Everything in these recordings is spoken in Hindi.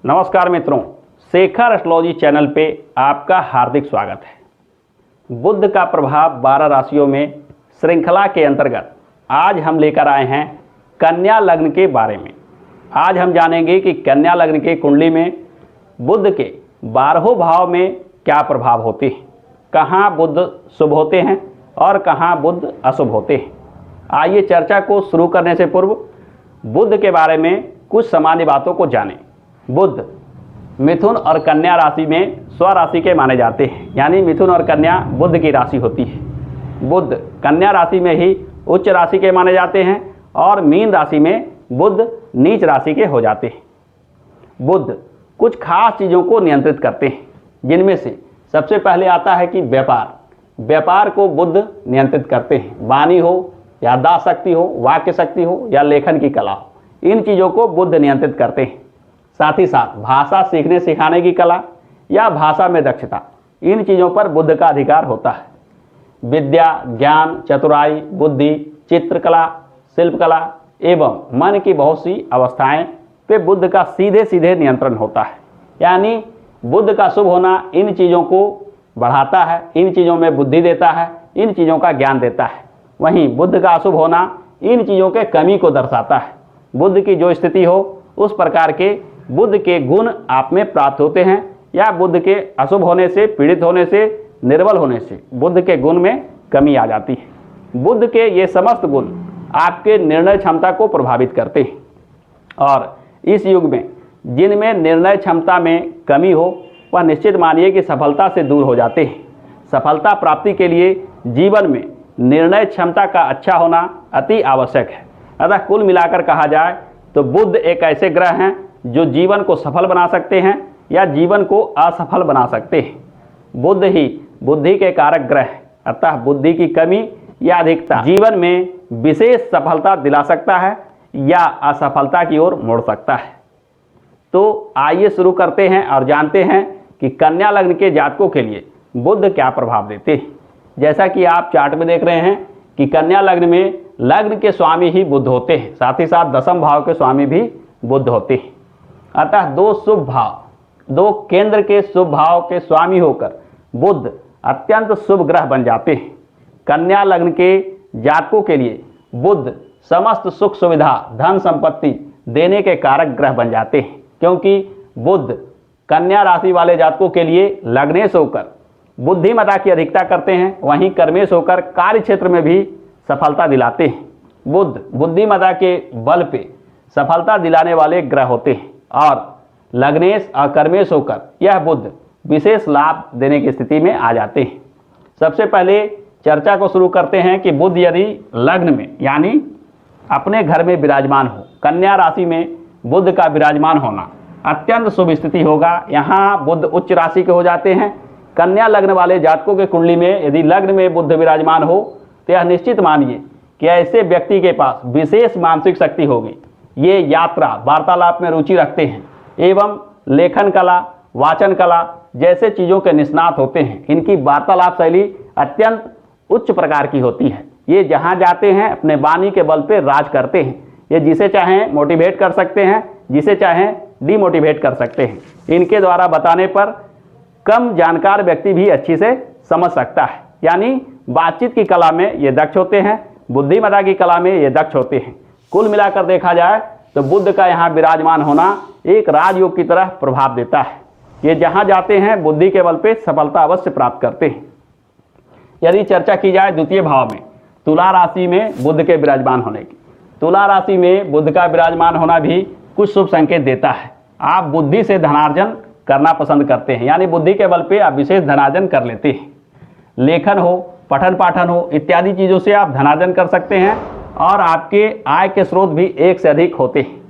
नमस्कार मित्रों, शेखर एस्ट्रोलॉजी चैनल पे आपका हार्दिक स्वागत है। बुध का प्रभाव 12 राशियों में श्रृंखला के अंतर्गत आज हम लेकर आए हैं कन्या लग्न के बारे में। आज हम जानेंगे कि कन्या लग्न के कुंडली में बुध के 12 भाव में क्या प्रभाव होते हैं, कहाँ बुध शुभ होते हैं और कहाँ बुध अशुभ होते हैं। आइए चर्चा को शुरू करने से पूर्व बुध के बारे में कुछ सामान्य बातों को जानें। बुध मिथुन और कन्या राशि में स्वराशि के माने जाते हैं, यानी मिथुन और कन्या बुध की राशि होती है। बुध कन्या राशि में ही उच्च राशि के माने जाते हैं और मीन राशि में बुध नीच राशि के हो जाते हैं। बुध कुछ खास चीज़ों को नियंत्रित करते हैं, जिनमें से सबसे पहले आता है कि व्यापार को बुध नियंत्रित करते हैं। वाणी हो, याददाश्त शक्ति हो, वाक्य शक्ति हो या लेखन की कला हो, इन चीज़ों को बुध नियंत्रित करते हैं। साथ ही साथ भाषा सीखने सिखाने की कला या भाषा में दक्षता, इन चीज़ों पर बुध का अधिकार होता है। विद्या, ज्ञान, चतुराई, बुद्धि, चित्रकला, शिल्पकला एवं मन की बहुत सी अवस्थाएं पे बुध का सीधे सीधे नियंत्रण होता है। यानी बुध का शुभ होना इन चीज़ों को बढ़ाता है, इन चीज़ों में बुद्धि देता है, इन चीज़ों का ज्ञान देता है। वहीं बुध का अशुभ होना इन चीज़ों के कमी को दर्शाता है। बुध की जो स्थिति हो उस प्रकार के बुध के गुण आप में प्राप्त होते हैं, या बुध के अशुभ होने से, पीड़ित होने से, निर्बल होने से बुध के गुण में कमी आ जाती है। बुध के ये समस्त गुण आपके निर्णय क्षमता को प्रभावित करते हैं, और इस युग में जिनमें निर्णय क्षमता में कमी हो वह निश्चित मानिए कि सफलता से दूर हो जाते हैं। सफलता प्राप्ति के लिए जीवन में निर्णय क्षमता का अच्छा होना अति आवश्यक है। अतः कुल मिलाकर कहा जाए तो बुध एक ऐसे ग्रह हैं जो जीवन को सफल बना सकते हैं या जीवन को असफल बना सकते हैं। बुध ही बुद्धि के कारक ग्रह है, अतः बुद्धि की कमी या अधिकता जीवन में विशेष सफलता दिला सकता है या असफलता की ओर मोड़ सकता है। तो आइए शुरू करते हैं और जानते हैं कि कन्या लग्न के जातकों के लिए बुध क्या प्रभाव देते हैं। जैसा कि आप चार्ट में देख रहे हैं कि कन्या लग्न में लग्न के स्वामी ही बुध होते हैं, साथ ही साथ दशम भाव के स्वामी भी बुध होते हैं। अतः दो शुभ भाव, दो केंद्र के शुभ भाव के स्वामी होकर बुध अत्यंत शुभ ग्रह बन जाते हैं। कन्या लग्न के जातकों के लिए बुध समस्त सुख सुविधा, धन संपत्ति देने के कारक ग्रह बन जाते हैं, क्योंकि बुध कन्या राशि वाले जातकों के लिए लग्नेश होकर बुद्धिमता की अधिकता करते हैं, वहीं कर्मेश होकर कार्य क्षेत्र में भी सफलता दिलाते हैं। बुध बुद्धिमता के बल पे सफलता दिलाने वाले ग्रह होते हैं, और लग्नेश और कर्मेश होकर यह बुध विशेष लाभ देने की स्थिति में आ जाते हैं। सबसे पहले चर्चा को शुरू करते हैं कि बुध यदि लग्न में यानी अपने घर में विराजमान हो, कन्या राशि में बुध का विराजमान होना अत्यंत शुभ स्थिति होगा। यहाँ बुध उच्च राशि के हो जाते हैं। कन्या लग्न वाले जातकों के कुंडली में यदि लग्न में बुध विराजमान हो तो यह निश्चित मानिए कि ऐसे व्यक्ति के पास विशेष मानसिक शक्ति होगी। ये यात्रा, वार्तालाप में रुचि रखते हैं एवं लेखन कला, वाचन कला जैसे चीज़ों के निष्णात होते हैं। इनकी वार्तालाप शैली अत्यंत उच्च प्रकार की होती है। ये जहाँ जाते हैं अपने वाणी के बल पर राज करते हैं। ये जिसे चाहें मोटिवेट कर सकते हैं, जिसे चाहें डिमोटिवेट कर सकते हैं। इनके द्वारा बताने पर कम जानकार व्यक्ति भी अच्छी से समझ सकता है। यानी बातचीत की कला में ये दक्ष होते हैं, बुद्धिमत्ता की कला में ये दक्ष होते हैं। कुल मिलाकर देखा जाए तो बुध का यहाँ विराजमान होना एक राजयोग की तरह प्रभाव देता है। ये जहाँ जाते हैं बुद्धि के बल पे सफलता अवश्य प्राप्त करते हैं। यदि चर्चा की जाए द्वितीय भाव में तुला राशि में बुध के विराजमान होने की, तुला राशि में बुध का विराजमान होना भी कुछ शुभ संकेत देता है। आप बुद्धि से धनार्जन करना पसंद करते हैं, यानी बुद्धि के बल पे आप विशेष धनार्जन कर लेते हैं। लेखन हो, पठन पाठन हो इत्यादि चीज़ों से आप धनार्जन कर सकते हैं, और आपके आय के स्रोत भी एक से अधिक होते हैं।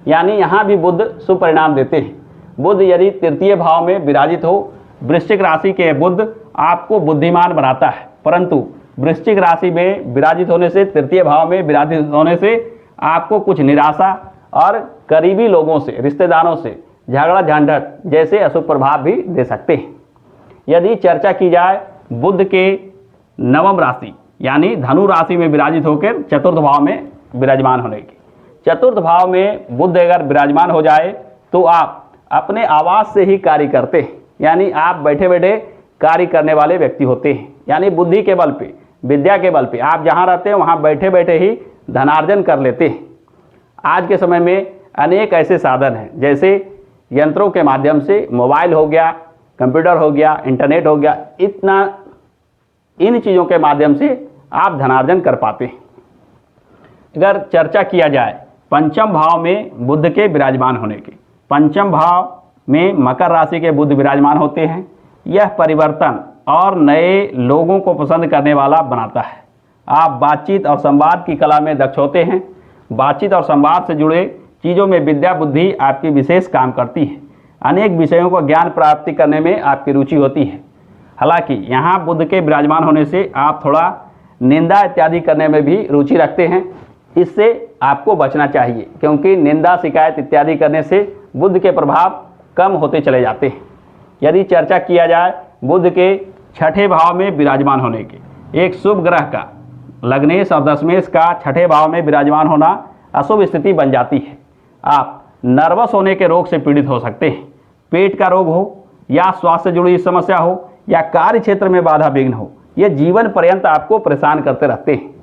यानी यहाँ भी बुध शुभ परिणाम देते हैं। बुध यदि तृतीय भाव में विराजित हो, वृश्चिक राशि के बुध आपको बुद्धिमान बनाता है, परंतु वृश्चिक राशि में विराजित होने से, तृतीय भाव में विराजित होने से आपको कुछ निराशा और करीबी लोगों से, रिश्तेदारों से झगड़ा झंझट जैसे अशुभ प्रभाव भी दे सकते हैं। यदि चर्चा की जाए बुध के नवम राशि यानी धनु राशि में विराजित होकर चतुर्थ भाव में विराजमान होने की, चतुर्थ भाव में बुध अगर विराजमान हो जाए तो आप अपने आवाज़ से ही कार्य करते हैं, यानी आप बैठे बैठे कार्य करने वाले व्यक्ति होते हैं। यानी बुद्धि के बल पे, विद्या के बल पे आप जहाँ रहते हैं वहाँ बैठे बैठे ही धनार्जन कर लेते हैं। आज के समय में अनेक ऐसे साधन हैं, जैसे यंत्रों के माध्यम से, मोबाइल हो गया, कंप्यूटर हो गया, इंटरनेट हो गया, इन चीज़ों के माध्यम से आप धनार्जन कर पाते हैं। अगर चर्चा किया जाए पंचम भाव में बुध के विराजमान होने की, पंचम भाव में मकर राशि के बुध विराजमान होते हैं। यह परिवर्तन और नए लोगों को पसंद करने वाला बनाता है। आप बातचीत और संवाद की कला में दक्ष होते हैं। बातचीत और संवाद से जुड़े चीज़ों में विद्या बुद्धि आपकी विशेष काम करती है। अनेक विषयों को ज्ञान प्राप्ति करने में आपकी रुचि होती है। हालांकि यहाँ बुध के विराजमान होने से आप थोड़ा निंदा इत्यादि करने में भी रुचि रखते हैं। इससे आपको बचना चाहिए, क्योंकि निंदा शिकायत इत्यादि करने से बुध के प्रभाव कम होते चले जाते हैं। यदि चर्चा किया जाए बुध के छठे भाव में विराजमान होने की, एक शुभ ग्रह का लग्नेश और दशमेश का छठे भाव में विराजमान होना अशुभ स्थिति बन जाती है। आप नर्वस होने के रोग से पीड़ित हो सकते हैं। पेट का रोग हो या स्वास्थ्य से जुड़ी समस्या हो या कार्य क्षेत्र में बाधा विघ्न हो, ये जीवन पर्यंत आपको परेशान करते रहते हैं।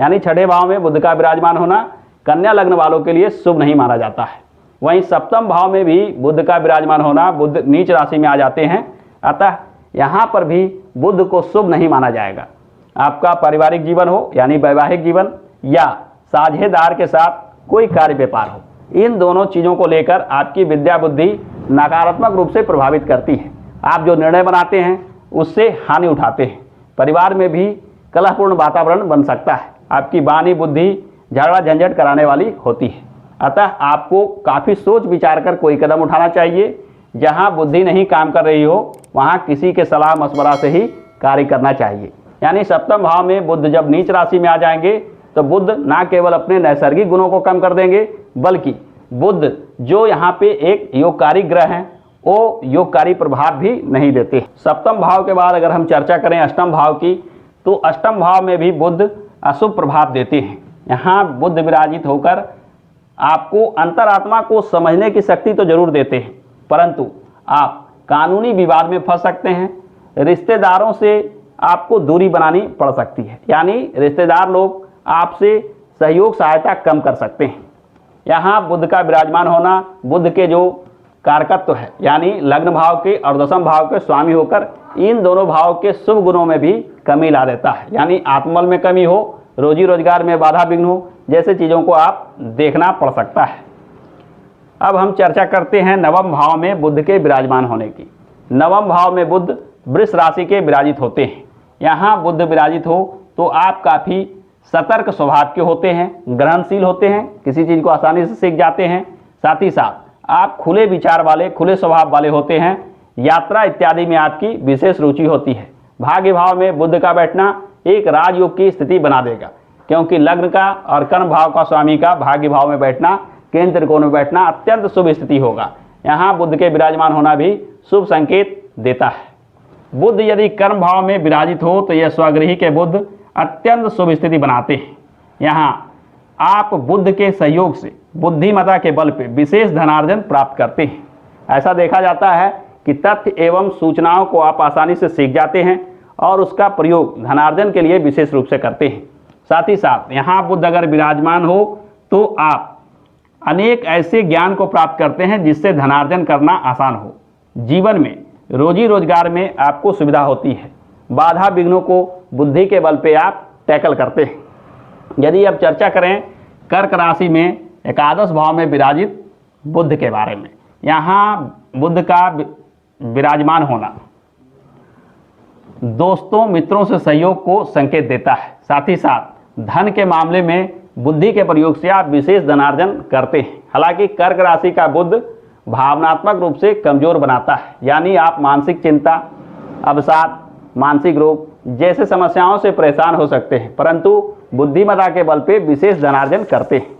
यानी छठे भाव में बुध का विराजमान होना कन्या लग्न वालों के लिए शुभ नहीं माना जाता है। वहीं सप्तम भाव में भी बुध का विराजमान होना, बुध नीच राशि में आ जाते हैं, अतः यहाँ पर भी बुध को शुभ नहीं माना जाएगा। आपका पारिवारिक जीवन हो यानी वैवाहिक जीवन या साझेदार के साथ कोई कार्य व्यापार हो, इन दोनों चीज़ों को लेकर आपकी विद्या बुद्धि नकारात्मक रूप से प्रभावित करती है। आप जो निर्णय बनाते हैं उससे हानि उठाते हैं। परिवार में भी कलहपूर्ण वातावरण बन सकता है। आपकी वाणी बुद्धि झगड़ा झंझट कराने वाली होती है। अतः आपको काफ़ी सोच विचार कर कोई कदम उठाना चाहिए। जहाँ बुद्धि नहीं काम कर रही हो वहाँ किसी के सलाह मशवरा से ही कार्य करना चाहिए। यानी सप्तम भाव में बुध जब नीच राशि में आ जाएंगे तो बुध ना केवल अपने नैसर्गिक गुणों को कम कर देंगे, बल्कि बुध जो यहाँ पे एक योगकारी ग्रह हैं वो योगकारी प्रभाव भी नहीं देते। सप्तम भाव के बाद अगर हम चर्चा करें अष्टम भाव की, तो अष्टम भाव में भी बुध अशुभ प्रभाव देते हैं। यहाँ बुध विराजित होकर आपको अंतरात्मा को समझने की शक्ति तो जरूर देते हैं, परंतु आप कानूनी विवाद में फंस सकते हैं। रिश्तेदारों से आपको दूरी बनानी पड़ सकती है, यानी रिश्तेदार लोग आपसे सहयोग सहायता कम कर सकते हैं। यहाँ बुध का विराजमान होना बुध के जो कारकत्व है, यानी लग्न भाव के और दशम भाव के स्वामी होकर इन दोनों भाव के शुभ गुणों में भी कमी ला देता है। यानी आत्मबल में कमी हो, रोजी रोजगार में बाधा विघ्न हो, जैसे चीज़ों को आप देखना पड़ सकता है। अब हम चर्चा करते हैं नवम भाव में बुध के विराजमान होने की। नवम भाव में बुध वृष राशि के विराजित होते हैं। यहाँ बुध विराजित हो तो आप काफ़ी सतर्क स्वभाव के होते हैं, ग्रहणशील होते हैं, किसी चीज़ को आसानी से सीख जाते हैं। साथ ही साथ आप खुले विचार वाले, खुले स्वभाव वाले होते हैं। यात्रा इत्यादि में आपकी विशेष रुचि होती है। भाग्य भाव में बुध का बैठना एक राजयोग की स्थिति बना देगा, क्योंकि लग्न का और कर्म भाव का स्वामी का भाग्य भाव में बैठना, केंद्र त्रिकोण में बैठना अत्यंत शुभ स्थिति होगा। यहाँ बुध के विराजमान होना भी शुभ संकेत देता है। बुध यदि कर्म भाव में विराजित हो तो यह स्वगृही के बुध अत्यंत शुभ स्थिति बनाते हैं। यहाँ आप बुध के सहयोग से बुद्धिमता के बल पे विशेष धनार्जन प्राप्त करते हैं। ऐसा देखा जाता है कि तथ्य एवं सूचनाओं को आप आसानी से सीख जाते हैं और उसका प्रयोग धनार्जन के लिए विशेष रूप से करते हैं। साथ ही साथ यहाँ बुध अगर विराजमान हो तो आप अनेक ऐसे ज्ञान को प्राप्त करते हैं जिससे धनार्जन करना आसान हो। जीवन में रोजी रोजगार में आपको सुविधा होती है। बाधा विघ्नों को बुद्धि के बल पे आप टैकल करते हैं। यदि अब चर्चा करें कर्क राशि में एकादश भाव में विराजित बुध के बारे में, यहाँ बुध का विराजमान होना दोस्तों मित्रों से सहयोग को संकेत देता है। साथ ही साथ धन के मामले में बुद्धि के प्रयोग से आप विशेष धनार्जन करते हैं। हालांकि कर्क राशि का बुध भावनात्मक रूप से कमजोर बनाता है, यानी आप मानसिक चिंता, अवसाद, मानसिक रोग जैसे समस्याओं से परेशान हो सकते हैं, परंतु बुद्धिमता के बल पे विशेष धनार्जन करते हैं।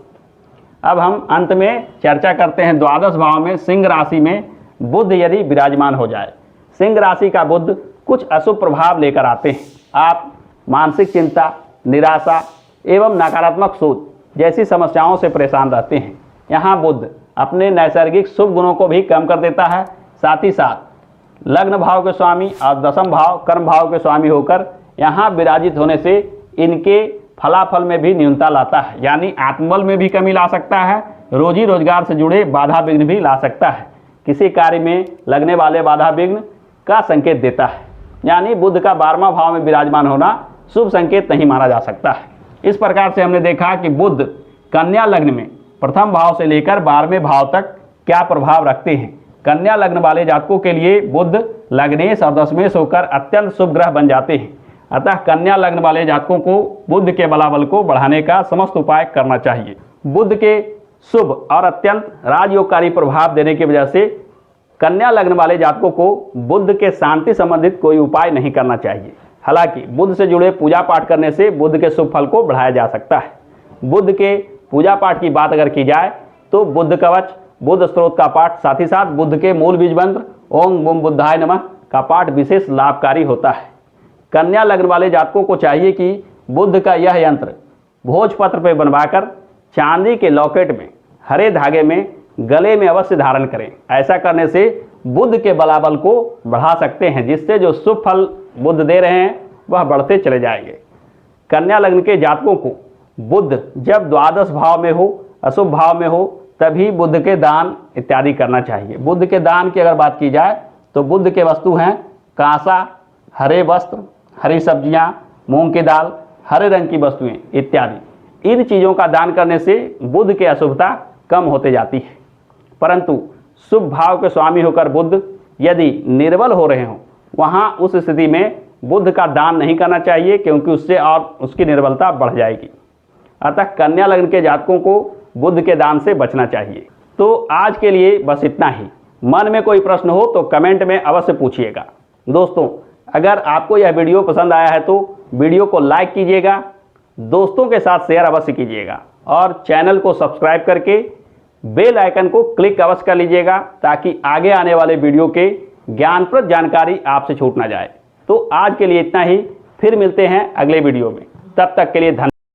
अब हम अंत में चर्चा करते हैं द्वादश भाव में सिंह राशि में बुध यदि विराजमान हो जाए। सिंह राशि का बुध कुछ अशुभ प्रभाव लेकर आते हैं। आप मानसिक चिंता, निराशा एवं नकारात्मक सोच जैसी समस्याओं से परेशान रहते हैं। यहाँ बुध अपने नैसर्गिक शुभ गुणों को भी कम कर देता है। साथ ही साथ लग्न भाव के स्वामी और दशम भाव कर्म भाव के स्वामी होकर यहाँ विराजित होने से इनके फलाफल में भी न्यूनता लाता है, यानी आत्मबल में भी कमी ला सकता है, रोजी रोजगार से जुड़े बाधा विघ्न भी ला सकता है, किसी कार्य में लगने वाले बाधा विघ्न का संकेत देता है। यानी बुध का 12वां भाव में विराजमान होना शुभ संकेत नहीं माना जा सकता है। इस प्रकार से हमने देखा कि बुध कन्या लग्न में प्रथम भाव से लेकर 12वें भाव तक क्या प्रभाव रखते हैं। कन्या लग्न वाले जातकों के लिए बुध लग्नेश और दशमेश होकर अत्यंत शुभ ग्रह बन जाते हैं। अतः कन्या लग्न वाले जातकों को बुध के बलाबल को बढ़ाने का समस्त उपाय करना चाहिए। बुध के शुभ और अत्यंत राजयोगकारी प्रभाव देने की वजह से कन्या लग्न वाले जातकों को बुध के शांति संबंधित कोई उपाय नहीं करना चाहिए। हालांकि बुध से जुड़े पूजा पाठ करने से बुध के शुभ फल को बढ़ाया जा सकता है। बुध के पूजा पाठ की बात अगर की जाए तो बुध कवच, बुध स्त्रोत का पाठ, साथ ही साथ बुध के मूल बीज मंत्र ओम बम बुद्धाय नमः का पाठ विशेष लाभकारी होता है। कन्या लग्न वाले जातकों को चाहिए कि बुध का यह यंत्र भोजपत्र पर बनवाकर चांदी के लॉकेट में हरे धागे में गले में अवश्य धारण करें। ऐसा करने से बुध के बलाबल को बढ़ा सकते हैं, जिससे जो शुभ फल बुध दे रहे हैं वह बढ़ते चले जाएंगे। कन्या लग्न के जातकों को बुध जब द्वादश भाव में हो, अशुभ भाव में हो, तभी बुध के दान इत्यादि करना चाहिए। बुध के दान की अगर बात की जाए तो बुध के वस्तु हैं कांसा, हरे वस्त्र, हरी सब्जियां, मूंग की दाल, हरे रंग की वस्तुएं इत्यादि। इन चीज़ों का दान करने से बुध की अशुभता कम होते जाती है। परंतु शुभ भाव के स्वामी होकर बुध यदि निर्बल हो रहे हों, वहाँ उस स्थिति में बुध का दान नहीं करना चाहिए, क्योंकि उससे और उसकी निर्बलता बढ़ जाएगी। अतः कन्या लग्न के जातकों को बुध के दान से बचना चाहिए। तो आज के लिए बस इतना ही। मन में कोई प्रश्न हो तो कमेंट में अवश्य पूछिएगा। दोस्तों, अगर आपको यह वीडियो पसंद आया है तो वीडियो को लाइक कीजिएगा, दोस्तों के साथ शेयर अवश्य कीजिएगा और चैनल को सब्सक्राइब करके बेल आइकन को क्लिक अवश्य कर लीजिएगा, ताकि आगे आने वाले वीडियो के ज्ञानप्रद जानकारी आपसे छूट ना जाए। तो आज के लिए इतना ही, फिर मिलते हैं अगले वीडियो में। तब तक के लिए धन्यवाद।